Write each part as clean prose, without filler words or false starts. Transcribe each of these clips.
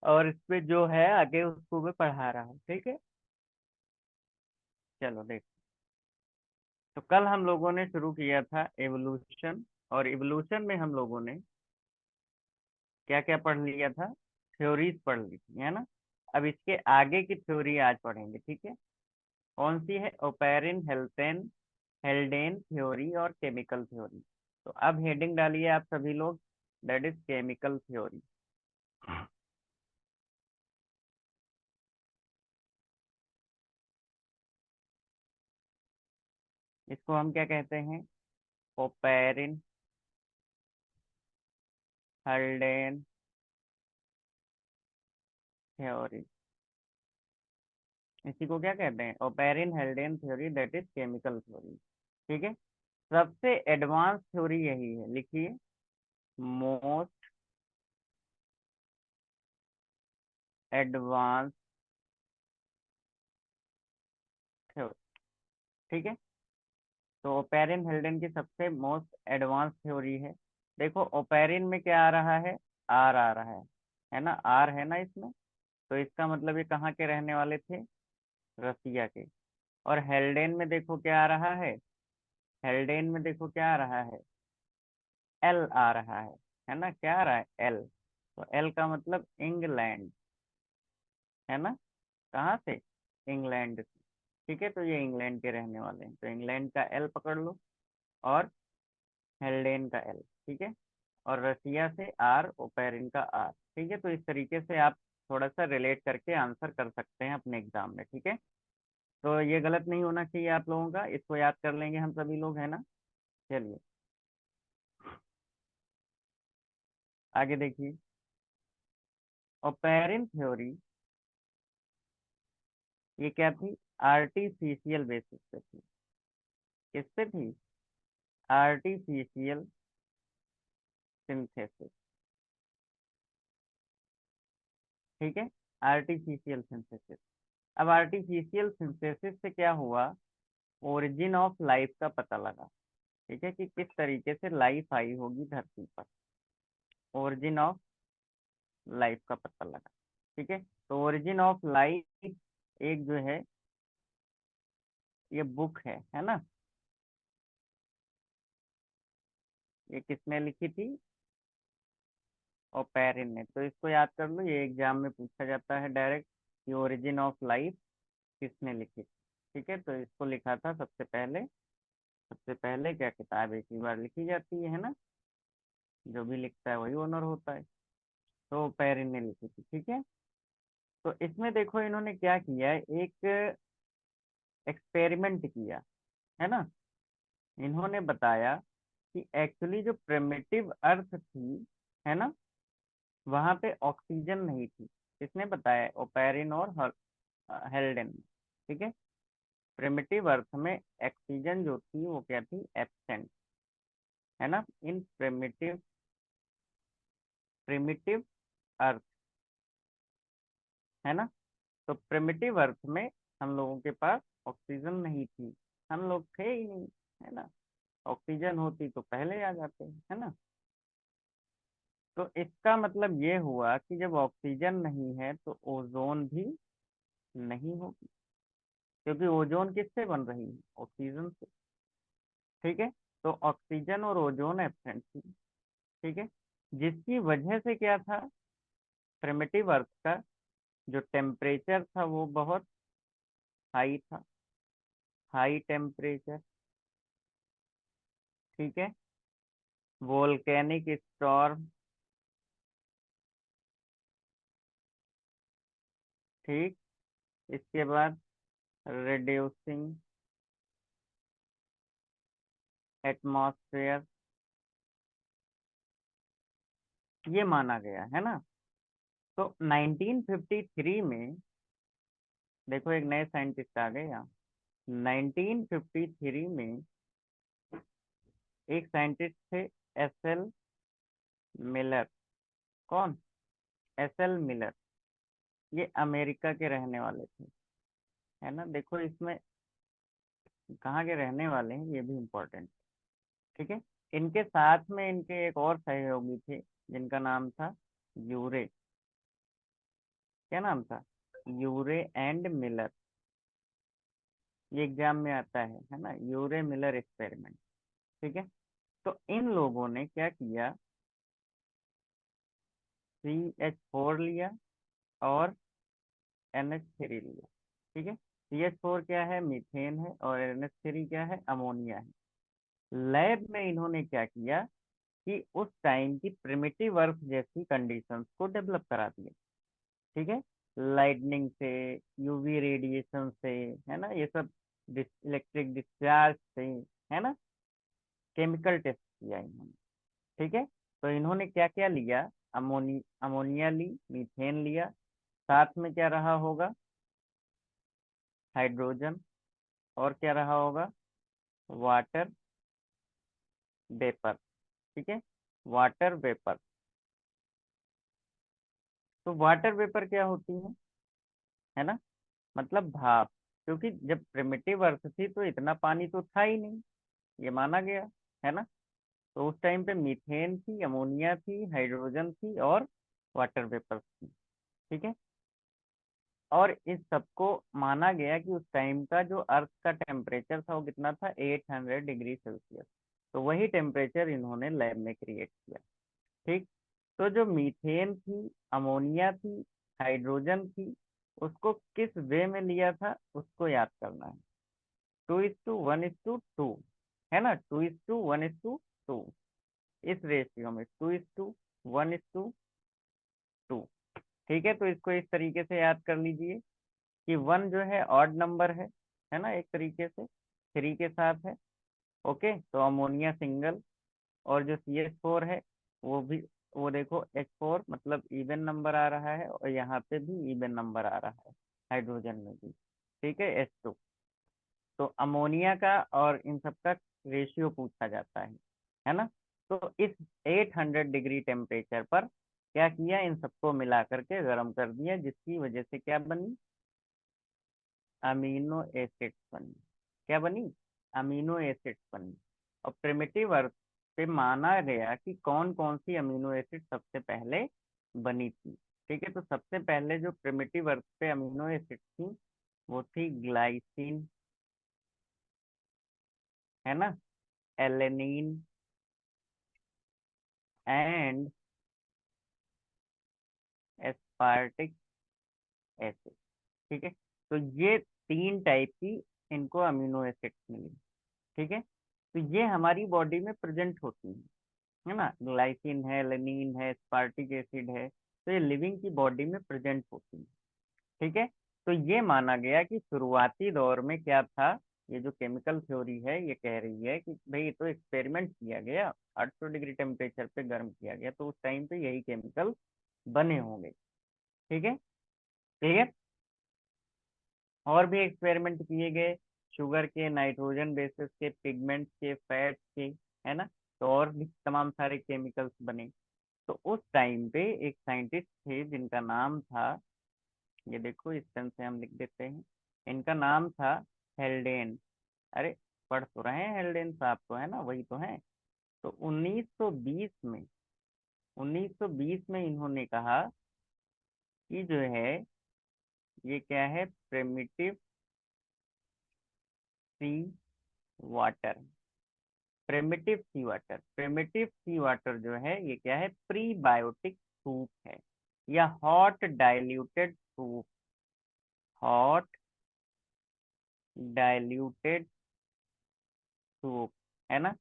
और इस पे जो है आगे उसको मैं पढ़ा रहा हूँ, ठीक है। चलो देख, तो कल हम लोगों ने शुरू किया था एवोल्यूशन, और इवोल्यूशन में हम लोगों ने क्या क्या पढ़ लिया था, थ्योरीज पढ़ ली थी, है ना। अब इसके आगे की थ्योरी आज पढ़ेंगे, ठीक है। कौन सी है? ओपेरिन हेल्टेन हेल्डेन थ्योरी और केमिकल थ्योरी। तो अब हेडिंग डालिए आप सभी लोग, दैट इज केमिकल थ्योरी। इसको हम क्या कहते हैं? Oparin हेल्डेन theory. इसी को क्या कहते हैं? Oparin हेल्डेन theory, that is chemical theory, ठीक है। सबसे एडवांस थ्योरी यही है, लिखिए। मोस्ट एडवांस थ्योरी, ठीक है। तो ओपेरिन हेल्डेन की सबसे मोस्ट एडवांस थ्योरी है। देखो ओपेरिन में क्या आ रहा है? आर आ रहा है ना, आर है ना इसमें। तो इसका मतलब ये कहाँ के रहने वाले थे? रसिया के। और हेल्डेन में देखो क्या आ रहा है? हेल्डेन में देखो क्या आ रहा है? एल आ रहा है ना, क्या आ रहा है? एल। तो एल का मतलब इंग्लैंड, है ना। कहाँ से? इंग्लैंड से। ठीक है, तो ये इंग्लैंड के रहने वाले हैं, तो इंग्लैंड का एल पकड़ लो, और हेल्डेन का एल, ठीक है। और रसिया से आर, ओपेरिन का आर, ठीक है। तो इस तरीके से आप थोड़ा सा रिलेट करके आंसर कर सकते हैं अपने एग्जाम में, ठीक है। तो ये गलत नहीं होना चाहिए आप लोगों का, इसको याद कर लेंगे हम सभी लोग, है ना। चलिए आगे देखिए। ओपेरिन थ्योरी ये क्या थी? आर्टिफिशियल बेसिस पे थी। किस पे थी? आर्टिफिशियल सिंथेसिस, ठीक है। Artificial synthesis. अब आर्टिफिशियल सिंथेसिस से क्या हुआ? ओरिजिन ऑफ लाइफ का पता लगा, ठीक है, कि किस तरीके से लाइफ आई होगी धरती पर। ओरिजिन ऑफ लाइफ का पता लगा, ठीक है। तो ओरिजिन ऑफ लाइफ एक जो है, ये बुक है ना। ये किसने लिखी थी? ओपेरिन ने। तो इसको याद कर लो, ये एग्जाम में पूछा जाता है डायरेक्ट, कि ओरिजिन ऑफ लाइफ किसने लिखी थी। ठीक है, तो इसको लिखा था सबसे पहले क्या, किताब एक ही बार लिखी जाती है ना। जो भी लिखता है वही ओनर होता है। तो ओपेरिन ने लिखी थी, ठीक है। तो इसमें देखो इन्होंने क्या किया, एक एक्सपेरिमेंट किया, है ना। इन्होंने बताया कि एक्चुअली जो प्रिमिटिव अर्थ थी, है ना, वहां पे ऑक्सीजन नहीं थी। किसने बताया? ओपेरिन और हेल्डेन, ठीक है। प्रिमिटिव अर्थ में ऑक्सीजन जो थी वो क्या थी? एब्सेंट, है ना, इन प्रिमिटिव प्रिमिटिव अर्थ, है ना। तो प्रिमिटिव अर्थ में हम लोगों के पास ऑक्सीजन नहीं थी, हम लोग थे ही नहीं, है ना। ऑक्सीजन होती तो पहले आ जाते, है ना। तो इसका मतलब ये हुआ कि जब ऑक्सीजन नहीं है तो ओजोन भी नहीं होगी, क्योंकि ओजोन किससे बन रही है? ऑक्सीजन से, ठीक है। तो ऑक्सीजन और ओजोन एब्सेंट थी, ठीक है। जिसकी वजह से क्या था? प्रिमिटिव अर्थ का जो टेम्परेचर था वो बहुत हाई था, हाई टेम्परेचर, ठीक है। वोल्केनिक स्टॉर्म, ठीक। इसके बाद रिड्यूसिंग एटमॉस्फेयर, ये माना गया, है ना। तो 1953 में देखो एक नए साइंटिस्ट आ गए यहाँ। 1953 में एक साइंटिस्ट थे, एस एल मिलर। कौन? S L Miller. ये अमेरिका के रहने वाले थे, है ना। देखो इसमें कहाँ के रहने वाले हैं ये भी इम्पोर्टेंट, ठीक है। इनके साथ में इनके एक और सहयोगी थे, जिनका नाम था यूरे। क्या नाम था, यूरे एंड मिलर। ये एग्जाम में आता है ना, यूरे मिलर एक्सपेरिमेंट। ठीक है, तो इन लोगों ने क्या किया, CH4 लिया और NH3 लिया। ठीक है, CH4 क्या है, मीथेन है, और NH3 क्या है, अमोनिया है। लैब में इन्होंने क्या किया कि उस टाइम की प्रिमिटिव अर्थ जैसी कंडीशंस को डेवलप करा दिया। ठीक है, लाइटनिंग से, यूवी रेडिएशन से, है ना, ये सब इलेक्ट्रिक डिस्चार्ज से, है ना, केमिकल टेस्ट किया इन्होंने। ठीक है, तो इन्होंने क्या क्या लिया, अमोनिया ली, मीथेन लिया, साथ में क्या रहा होगा, हाइड्रोजन, और क्या रहा होगा, वाटर वेपर। ठीक है, वाटर वेपर। तो वाटर वेपर क्या होती है ना, मतलब भाप। क्योंकि जब प्रिमिटिव अर्थ थी तो इतना पानी तो था ही नहीं, ये माना गया, है ना। तो उस टाइम पे मीथेन थी, अमोनिया थी, हाइड्रोजन थी, और वाटर वेपर थी। ठीक है, और इस सबको माना गया कि उस टाइम का जो अर्थ का टेम्परेचर था वो कितना था, 800 डिग्री सेल्सियस। तो वही टेम्परेचर इन्होंने लैब में क्रिएट किया। ठीक, तो जो मीथेन थी, अमोनिया थी, हाइड्रोजन थी, उसको किस वे में लिया था उसको याद करना है। 2:1:2, है ना, 2:1:2, इस रेशियो में 2:1:2। ठीक है, तो इसको इस तरीके से याद कर लीजिए कि वन जो है ऑड नंबर है ना, एक तरीके से थ्री के साथ है। ओके, तो अमोनिया सिंगल, और जो CH4 है वो भी, वो देखो H4 मतलब इवन नंबर आ रहा है, और यहाँ पे भी इवन नंबर आ रहा है, हाइड्रोजन में भी। ठीक है, H2। तो अमोनिया का और इन सब का रेशियो पूछा जाता है ना। तो इस 800 डिग्री टेम्परेचर पर क्या किया, इन सबको मिला करके गर्म कर दिया, जिसकी वजह से क्या बनी, अमीनो एसिड्स बनी। क्या बनी, अमीनो एसिड्स बनी। और प्रिमिटिव अर्थ पे माना गया कि कौन कौन सी अमीनो एसिड सबसे पहले बनी थी। ठीक है, तो सबसे पहले जो प्रिमिटिव अर्थ पे अमीनो एसिड थी वो थी ग्लाइसिन, है ना, एलेनिन एंड एस्पार्टिक एसिड। ठीक है, तो ये तीन टाइप की इनको अमीनो एसिड्स मिली। ठीक है, तो ये हमारी बॉडी में प्रेजेंट होती है ना, ग्लाइसिन है, लेनिन है, स्पार्टिक एसिड है, तो ये लिविंग की बॉडी में प्रेजेंट होती है। ठीक है, तो ये माना गया कि शुरुआती दौर में क्या था, ये जो केमिकल थ्योरी है ये कह रही है कि भाई ये तो एक्सपेरिमेंट किया गया, 800 डिग्री टेम्परेचर पे गर्म किया गया, तो उस टाइम पे यही केमिकल बने होंगे। ठीक है, क्लियर। और भी एक्सपेरिमेंट किए गए, शुगर के, नाइट्रोजन बेसिस के, पिगमेंट्स के, फैट्स के, है ना, तो और भी तमाम सारे केमिकल्स बने। तो उस टाइम पे एक साइंटिस्ट थे जिनका नाम था, ये देखो इस पेन से हम लिख देते हैं, इनका नाम था हेल्डेन। अरे, पढ़ तो रहे हैं हेल्डेन साहब तो, है ना, वही तो है। तो 1920 में इन्होंने कहा कि जो है ये क्या है, प्रिमिटिव सी वाटर। प्रिमिटिव सी वाटर जो है ये क्या है, प्रीबायोटिक सूप है, या hot diluted soup, hot diluted soup, है ना।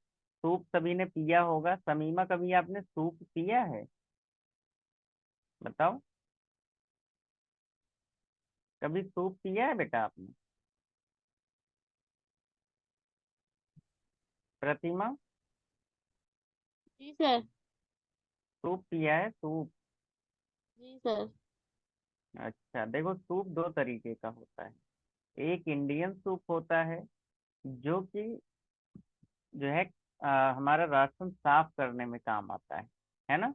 सूप सभी ने पिया होगा, समीमा कभी आपने सूप पिया है, बताओ, कभी सूप पिया है बेटा आपने, प्रतिमा, जी सर। सूप पिया है, सूप। जी सर। अच्छा, देखो सूप दो तरीके का होता है। एक इंडियन सूप होता है जो कि जो है हमारा राशन साफ करने में काम आता है ना।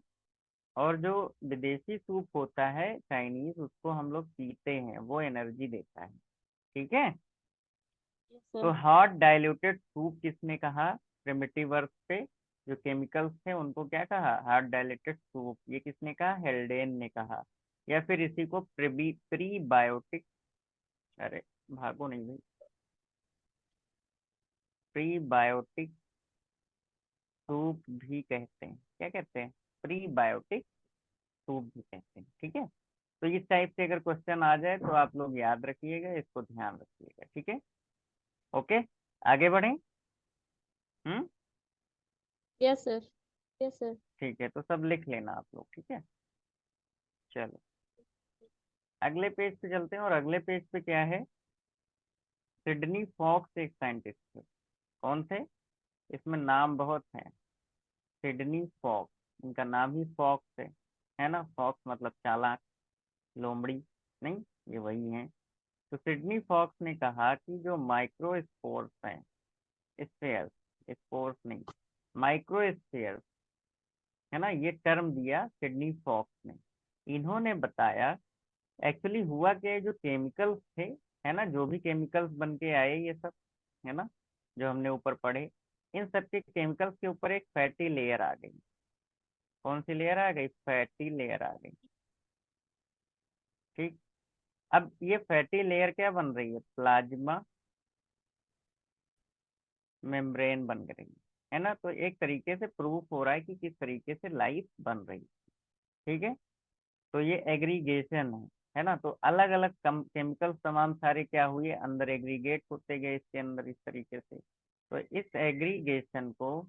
और जो विदेशी सूप होता है चाइनीज, उसको हम लोग पीते हैं, वो एनर्जी देता है। ठीक है, यस तो सर। हॉट डाइल्यूटेड सूप किसने कहा, प्रिमिटिव अर्थ पे जो केमिकल्स थे उनको क्या कहा, हॉट डाइल्यूटेड सूप, ये किसने कहा, हेल्डेन ने कहा। या फिर इसी को प्रीबायोटिक, अरे भागो नहीं भाई, प्रीबायोटिक सूप भी कहते हैं। क्या कहते हैं? प्रीबायोटिक सूप भी कहते हैं। ठीक है, तो इस टाइप से अगर क्वेश्चन आ जाए तो आप लोग याद रखिएगा, इसको ध्यान रखिएगा। ठीक है, ओके, आगे बढ़ें। Hmm. Yes sir. Yes sir. ठीक है, तो सब लिख लेना आप लोग। ठीक है, चलो अगले पेज पे चलते हैं। और अगले पेज पे क्या है? सिडनी फॉक्स एक साइंटिस्ट थे। कौन थे? इसमें नाम बहुत हैं। सिडनी फॉक्स, इनका नाम ही फॉक्स है ना। फॉक्स मतलब चालाक, लोमड़ी नहीं, ये वही है। तो सिडनी फॉक्स ने कहा कि जो माइक्रोस्पोर्स हैं, स्फेयर्स, स्पोर्स नहीं, माइक्रोस्फेयर्स, है ना, ये टर्म दिया सिडनी फॉक्स ने। इन्होंने बताया एक्चुअली हुआ क्या है, जो केमिकल्स थे, है ना, जो भी केमिकल्स बन के आए ये सब, है ना, जो हमने ऊपर पढ़े, इन सब के केमिकल्स के ऊपर एक फैटी लेयर आ गई। कौन सी लेयर आ गई? फैटी लेयर आ गई। ठीक, अब ये फैटी लेयर क्या बन रही है? प्लाज्मा मेम्ब्रेन बन रही है ना। तो एक तरीके से प्रूफ हो रहा है कि किस तरीके से लाइफ बन रही है। ठीक है, तो ये एग्रीगेशन है ना। तो अलग अलग केमिकल्स तमाम सारे क्या हुए, अंदर एग्रीगेट होते गए इसके अंदर इस तरीके से। तो इस एग्रीगेशन को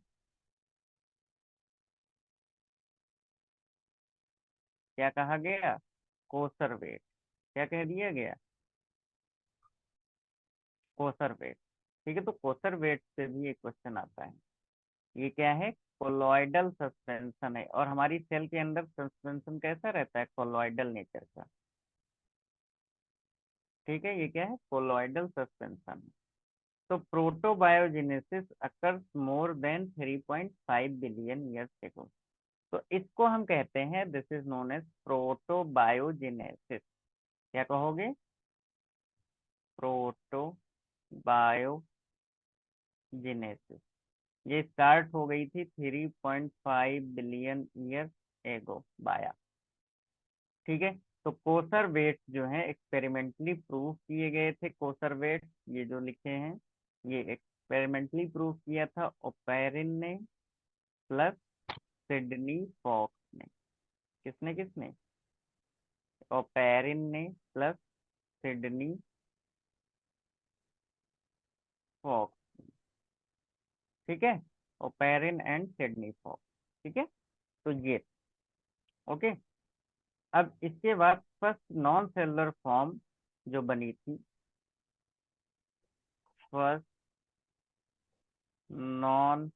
क्या कहा गया? कोसरवेट। क्या कह दिया गया? कोसरवेट। ठीक है, तो कोसरवेट से भी एक क्वेश्चन आता है। ये क्या है? कोलॉइडल सस्पेंशन है। और हमारी सेल के अंदर सस्पेंशन कैसा रहता है? कोलॉइडल नेचर का। ठीक है, ये क्या है? Colloidal suspension. तो protobiogenesis occurs more than 3.5 billion years ago. तो इसको हम कहते हैं, this is known as protobiogenesis. क्या कहोगे? प्रोटोबायोजेनेसिस। ये स्टार्ट हो गई थी 3.5 बिलियन ईयर एगो बाया। ठीक है, तो कोसर वेट जो है एक्सपेरिमेंटली प्रूव किए गए थे। कोसर वेट ये जो लिखे हैं, ये एक्सपेरिमेंटली प्रूव किया था ओपेरिन ने प्लस सिडनी फॉक्स ने। किसने किसने? ओपेरिन ने प्लस सिडनी फॉक्स। ठीक है, ओपेरिन एंड सिडनी फॉक्स। ठीक है, तो ये ओके। अब इसके बाद फर्स्ट नॉन सेलुलर फॉर्म जो बनी थी, फर्स्ट नॉन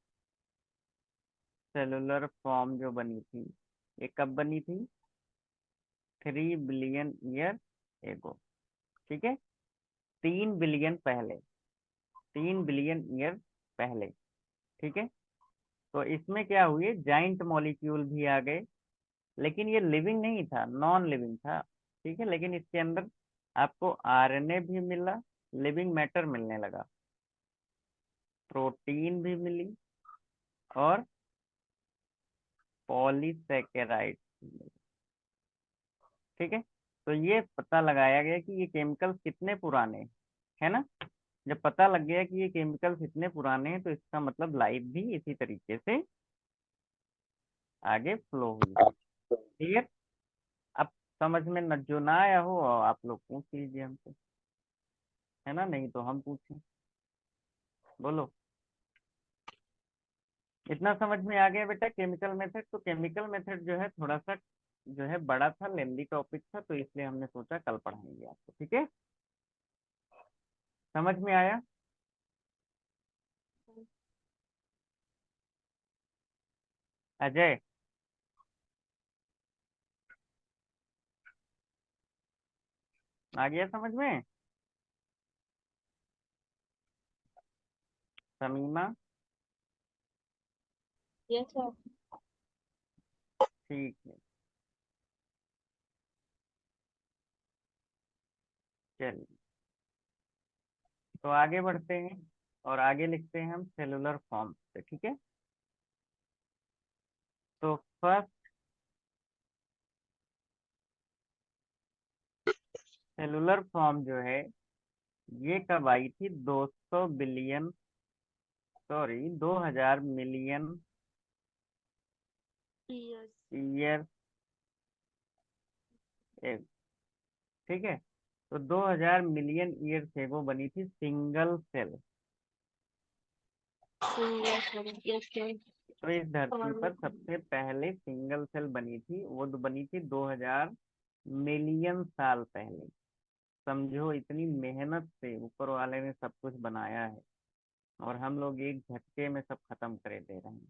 सेलुलर फॉर्म जो बनी थी, ये कब बनी थी? 3 बिलियन ईयर एगो। ठीक है, 3 बिलियन पहले, 3 बिलियन ईयर पहले। ठीक है, तो इसमें क्या हुए, जाइंट मॉलिक्यूल भी आ गए। लेकिन ये लिविंग नहीं था, नॉन लिविंग था। ठीक है, लेकिन इसके अंदर आपको आरएनए भी मिला, लिविंग मैटर मिलने लगा, प्रोटीन भी मिली, और पॉलीसेकेराइड। ठीक है, तो ये पता लगाया गया कि ये केमिकल्स कितने पुराने हैं, है ना। जब पता लग गया कि ये केमिकल्स इतने पुराने हैं, तो इसका मतलब लाइफ भी इसी तरीके से आगे फ्लो हुई। क्लियर? अब समझ में न जो ना आया हो आप लोग पूछ लीजिए हमसे, है ना, नहीं तो हम पूछें। बोलो, इतना समझ में आ गया बेटा केमिकल मेथड? तो केमिकल मेथड जो है थोड़ा सा जो है बड़ा था, लेंदी टॉपिक था, तो इसलिए हमने सोचा कल पढ़ाएंगे आपको। ठीक है, समझ में आया? अजय, आ गया समझ में? समीमा? Yes sir. ठीक है, चलिए तो आगे बढ़ते हैं और आगे लिखते हैं हम सेलुलर फॉर्म से। ठीक है, तो फर्स्ट सेलुलर फॉर्म जो है ये कब आई थी? 200 billion, sorry 2000 million yes. Year. ठीक है, तो 2000 मिलियन ईयर से वो बनी थी सिंगल सेल। Yes sir. तो इस धरती पर सबसे पहले सिंगल सेल बनी थी, वो तो बनी थी 2000 मिलियन साल पहले। समझो इतनी मेहनत से ऊपर वाले ने सब कुछ बनाया है, और हम लोग एक झटके में सब खत्म करे दे रहे हैं,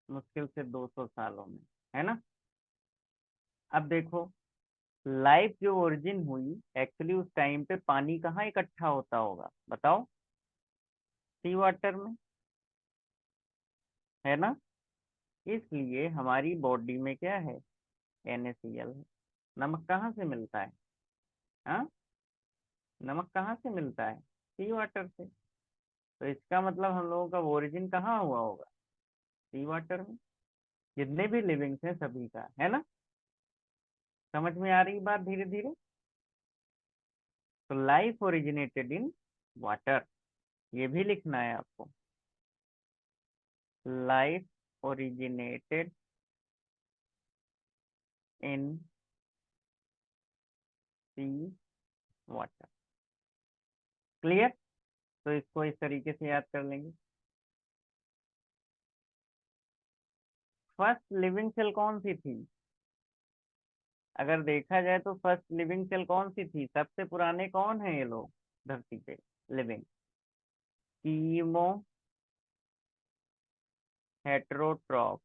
मुश्किल से 200 सालों में, है ना। अब देखो, लाइफ जो ओरिजिन हुई एक्चुअली उस टाइम पे पानी कहाँ इकट्ठा होता होगा बताओ? सी वाटर में, है ना। इसलिए हमारी बॉडी में क्या है? NaCl है। नमक कहाँ से मिलता है? हाँ, नमक कहाँ से मिलता है? सी वाटर से। तो इसका मतलब हम लोगों का ओरिजिन कहाँ हुआ होगा? सी वाटर में। जितने भी लिविंग्स हैं सभी का, है ना। समझ में आ रही बात धीरे धीरे? तो लाइफ ओरिजिनेटेड इन वाटर, ये भी लिखना है आपको। Life originated in sea water. Clear? तो इसको इस तरीके से याद कर लेंगे। फर्स्ट लिविंग सेल कौन सी थी? अगर देखा जाए तो फर्स्ट लिविंग सेल कौन सी थी? सबसे पुराने कौन है ये लोग धरती पे लिविंग? Chemo heterotroph.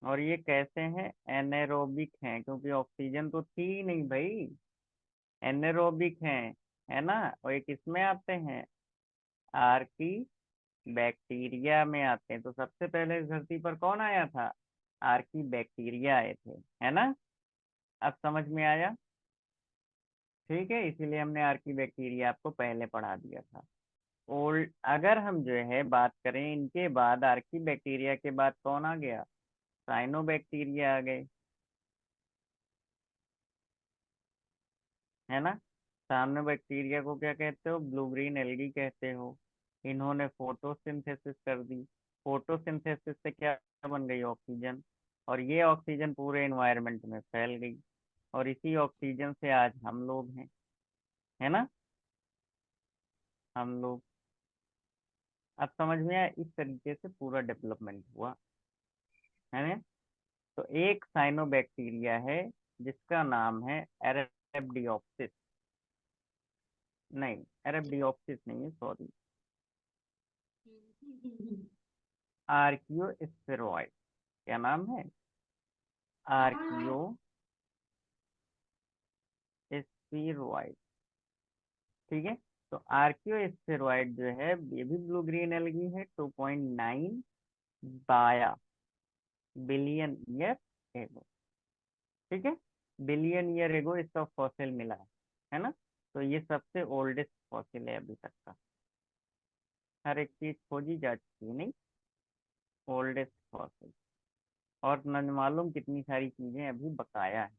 और ये कैसे हैं? एनेरोबिक हैं, क्योंकि ऑक्सीजन तो थी ही नहीं भाई। एनेरोबिक हैं, है ना। और ये किसमें आते हैं? आर्की बैक्टीरिया में आते हैं। तो सबसे पहले इस धरती पर कौन आया था? आर्की बैक्टीरिया आए थे, है ना। अब समझ में आया? ठीक है, इसीलिए हमने आर्की बैक्टीरिया आपको पहले पढ़ा दिया था। ओल्ड, अगर हम जो है बात करें इनके बाद, आर्की बैक्टीरिया के बाद कौन आ गया? साइनो बैक्टीरिया आ गए, है ना। सामने बैक्टीरिया को क्या कहते हो? ब्लू ग्रीन एल्गी कहते हो। इन्होंने फोटोसिंथेसिस कर दी। फोटोसिंथेसिस से क्या बन गई? ऑक्सीजन। और ये ऑक्सीजन पूरे एनवायरनमेंट में फैल गई, और इसी ऑक्सीजन से आज हम लोग हैं, है ना। हम लोग, अब समझ में आया? इस तरीके से पूरा डेवलपमेंट हुआ, है ना। तो एक साइनोबैक्टीरिया है जिसका नाम है एरेब्डियोप्सिस। नहीं, एरेब्डियोप्सिस नहीं है, सॉरी, आर्कियोस्फेरॉइड। क्या नाम है? आर्कियोस्फेरॉइड। ठीक है। तो आर्कियोस्फेरॉइड जो है ये भी ब्लू ग्रीन एल्गी है, 2.9 बाया बिलियन ईयर एगो। ठीक है, बिलियन ईयर एगो इसका फॉसिल मिला है ना। तो ये सबसे ओल्डेस्ट फॉसिल है अभी तक का। हर एक चीज खोजी जा चुकी है, नहीं, ओल्डेस्ट फॉसिल। और न मालूम कितनी सारी चीजें अभी बकाया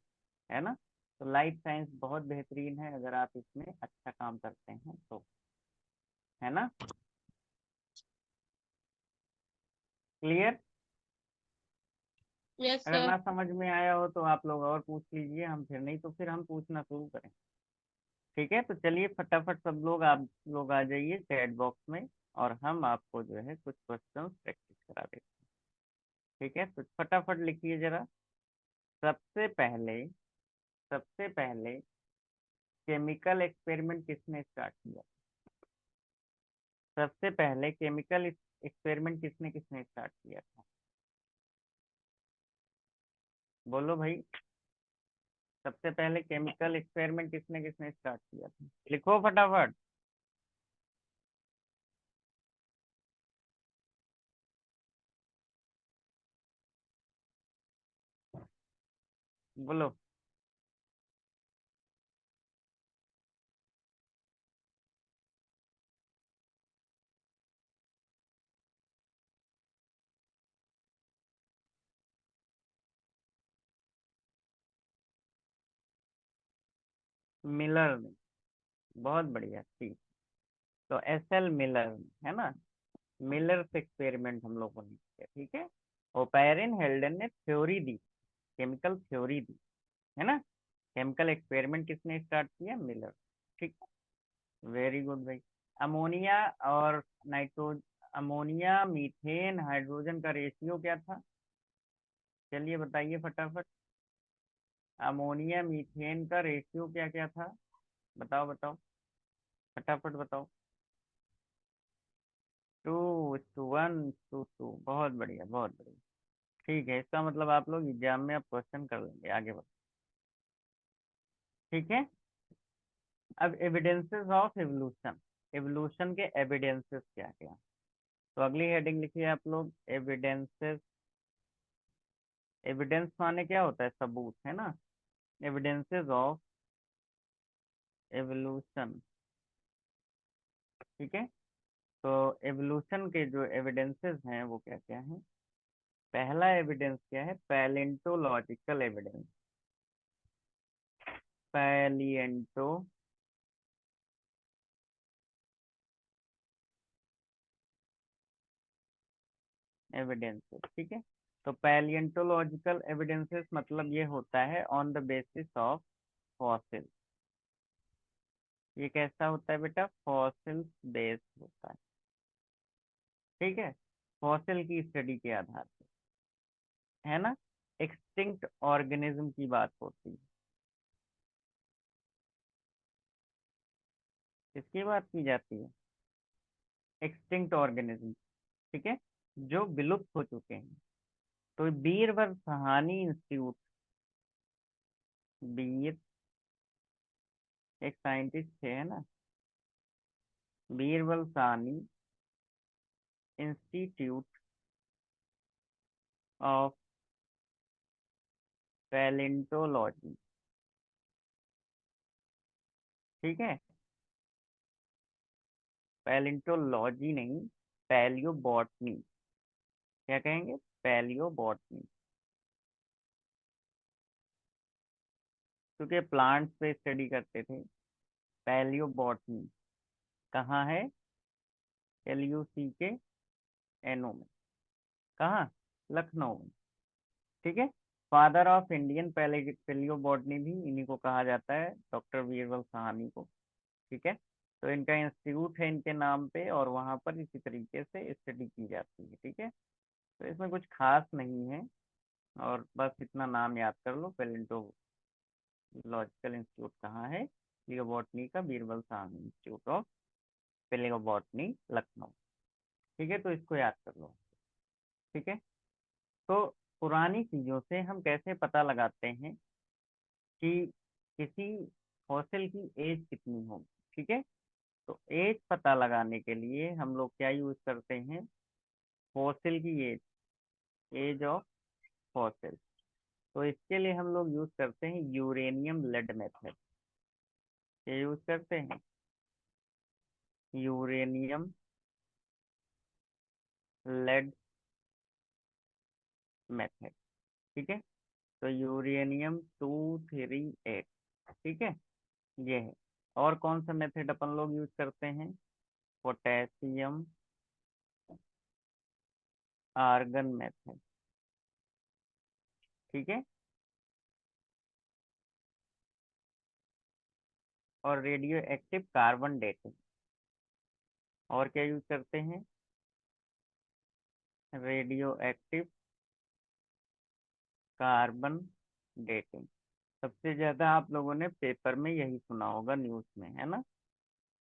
है ना। तो लाइफ साइंस बहुत बेहतरीन है अगर आप इसमें अच्छा काम करते हैं तो, है ना। क्लियर? यस अगर सर। ना समझ में आया हो तो आप लोग और पूछ लीजिए, हम फिर, नहीं तो फिर हम पूछना शुरू करें। ठीक है, तो चलिए फटाफट सब लोग, आप लोग आ जाइए चैट बॉक्स में, और हम आपको जो है कुछ क्वेश्चन प्रैक्टिस करा देते हैं। ठीक है, तो फटाफट लिखिए जरा। सबसे पहले, सबसे पहले केमिकल एक्सपेरिमेंट किसने स्टार्ट किया? सबसे पहले केमिकल एक्सपेरिमेंट किसने किसने स्टार्ट किया था? बोलो भाई। सबसे पहले केमिकल एक्सपेरिमेंट किसने किसने स्टार्ट किया था? लिखो फटाफट। बोलो। मिलर ने। बहुत बढ़िया, ठीक। तो एस एल मिलर ने, है ना। मिलर्स एक्सपेरिमेंट हम लोगों ने किया, ठीक है। ओपेरिन हेल्डन ने थ्योरी दी, केमिकल थ्योरी दी, है ना। केमिकल एक्सपेरिमेंट किसने स्टार्ट किया? मिलर। ठीक। वेरी गुड भाई। अमोनिया और नाइट्रो अमोनिया, मीथेन, हाइड्रोजन का रेशियो क्या था? चलिए बताइए फटाफट। अमोनिया मीथेन का रेशियो क्या क्या था? बताओ बताओ, फटाफट बताओ। 2:1:2। बहुत बढ़िया, बहुत बढ़िया। ठीक है, इसका मतलब आप लोग एग्जाम में आप क्वेश्चन कर लेंगे। आगे बढ़ो। ठीक है। अब एविडेंसेस ऑफ एवोल्यूशन, एवोल्यूशन के एविडेंसेस क्या क्या? तो अगली हेडिंग लिखिए आप लोग, एविडेंसेस। एविडेंस माने क्या होता है? सबूत, है ना। Evidences of evolution. ठीक है। तो एवोल्यूशन के जो एविडेंसेस हैं वो क्या क्या हैं? पहला एविडेंस क्या है? पैलिएंटोलॉजिकल एविडेंस। पैलिएंटो एविडेंसेस, ठीक है। तो पैलिएंटोलॉजिकल एविडेंसेस मतलब ये होता है on the basis of fossil. ये कैसा होता है बेटा? फॉसिल बेस्ड होता है, ठीक है। फॉसिल की स्टडी के आधार पर, है ना। एक्सटिंक्ट ऑर्गेनिज्म की बात होती है। किसकी बात की जाती है? एक्सटिंक्ट ऑर्गेनिज्म, ठीक है, जो विलुप्त हो चुके हैं। तो बीरबल सहानी इंस्टीट्यूट, बीर एक साइंटिस्ट थे, है ना। Birbal Sahni institute of palaeontology, ठीक है। पैलेंटोलॉजी नहीं, पैलियोबॉटनी। क्या कहेंगे? पैलियोबॉटनी। क्योंकि प्लांट्स पे स्टडी करते थे। पैलियोबॉटनी कहाँ है? LUCKNO में। कहाँ? लखनऊ में, ठीक है। फादर ऑफ इंडियन पैलियोबॉटनी भी इन्हीं को कहा जाता है, डॉक्टर बीरबल साहनी को, ठीक है। तो इनका इंस्टीट्यूट है इनके नाम पे, और वहाँ पर इसी तरीके से स्टडी की जाती है, ठीक है। तो इसमें कुछ खास नहीं है, और बस इतना नाम याद कर लो, पेलेंटोलॉजिकल इंस्टीट्यूट कहाँ है? लियोबॉटनी का बीरबल साहनी इंस्टीट्यूट ऑफ पेलेओबॉटनी, लखनऊ। ठीक है, तो इसको याद कर लो। ठीक है। तो पुरानी चीजों से हम कैसे पता लगाते हैं कि किसी फॉसिल की एज कितनी होगी? ठीक है। तो एज पता लगाने के लिए हम लोग क्या यूज करते हैं? फॉसिल की एज, एज ऑफ फॉसिल। तो इसके लिए हम लोग यूज करते हैं यूरेनियम लेड मेथड। ये यूज करते हैं यूरेनियम लेड मेथड, ठीक है। तो यूरेनियम 238, ठीक है, ये है। और कौन सा मेथड अपन लोग यूज करते हैं? पोटेशियम आर्गन मेथड, ठीक है। और रेडियो एक्टिव कार्बन डेटिंग। और क्या यूज करते हैं? Radio active carbon dating. सबसे ज्यादा आप लोगों ने पेपर में यही सुना होगा, न्यूज में, है ना।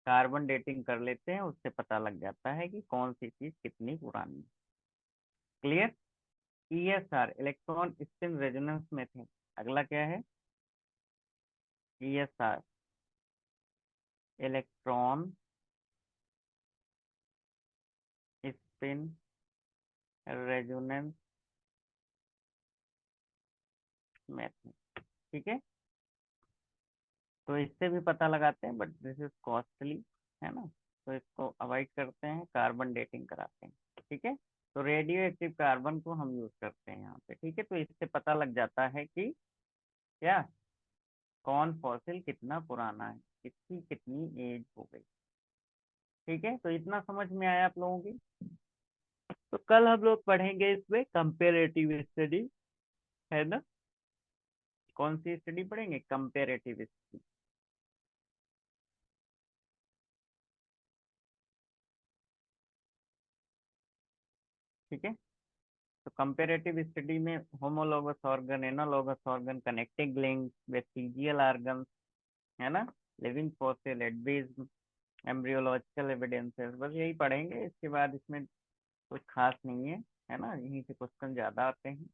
कार्बन डेटिंग कर लेते हैं, उससे पता लग जाता है कि कौन सी चीज कितनी पुरानी है। Clear. ESR electron spin resonance method. अगला क्या है? ESR electron spin resonance method, ठीक है। तो इससे भी पता लगाते हैं, बट दिस इज कॉस्टली, है ना। तो इसको अवॉइड करते हैं, कार्बन डेटिंग कराते हैं, ठीक है। तो रेडियो एक्टिव कार्बन को हम यूज करते हैं यहाँ पे, ठीक है। तो इससे पता लग जाता है कि क्या कौन फॉसिल कितना पुराना है, किसकी कितनी एज हो गई। ठीक है, तो इतना समझ में आया आप लोगों की। तो कल हम लोग पढ़ेंगे इसमें कंपेरेटिव स्टडी, है ना। कौन सी स्टडी पढ़ेंगे, कंपेरेटिव स्टडी। ठीक है, तो कंपेरेटिव स्टडी में homologous organ, analogous organ, connecting link, vestigial organ, है ना, लिविंग फॉसिल, एडवीज, एम्ब्रियोलॉजिकल एविडेंसेस, बस यही पढ़ेंगे। इसके बाद इसमें कुछ खास नहीं है ना, यहीं से क्वेश्चन ज़्यादा आते हैं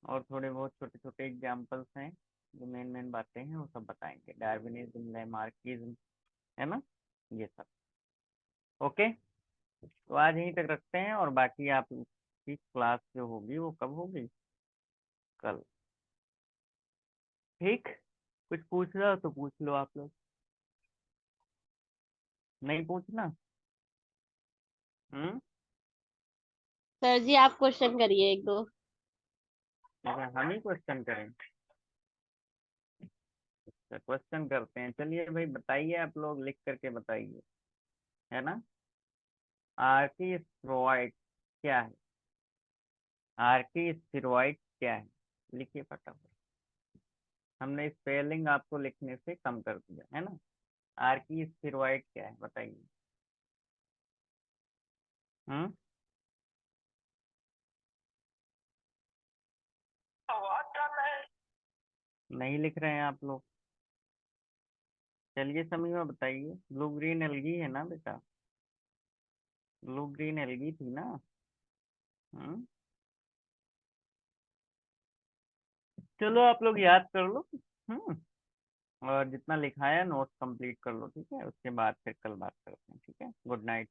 और थोड़े बहुत छोटे छोटे एग्जाम्पल्स हैं, जो मेन मेन बातें हैं वो सब बताएंगे, डार्विनिज्म, लैमार्किज्म, है ना, ये सब। ओके, तो आज यहीं तक रखते हैं, और बाकी आप की क्लास जो होगी वो कब होगी, कल। ठीक, कुछ पूछ रहा हो तो पूछ लो आप लोग, नहीं पूछना। हम्म। सर जी आप क्वेश्चन करिए एक दो। अच्छा, हम ही क्वेश्चन करें। अच्छा, क्वेश्चन करते हैं, चलिए भाई बताइए, आप लोग लिख करके बताइए, है ना। आर्की स्टेरॉइड क्या है, आर्की स्टेरॉइड क्या है, लिखिए फटाफट। हमने स्पेलिंग आपको लिखने से कम कर दिया, है ना। आर्की स्टेरॉइड क्या है, बताइए। हम्म। नहीं लिख रहे हैं आप लोग। चलिए समीमा बताइए, ब्लू ग्रीन एल्गी है ना बेटा, ब्लू ग्रीन एल्गी थी ना। हम्म। चलो आप लोग याद कर लो। हम्म। और जितना लिखा है नोट्स कंप्लीट कर लो, ठीक है, उसके बाद फिर कल बात करते हैं, ठीक है, गुड नाइट।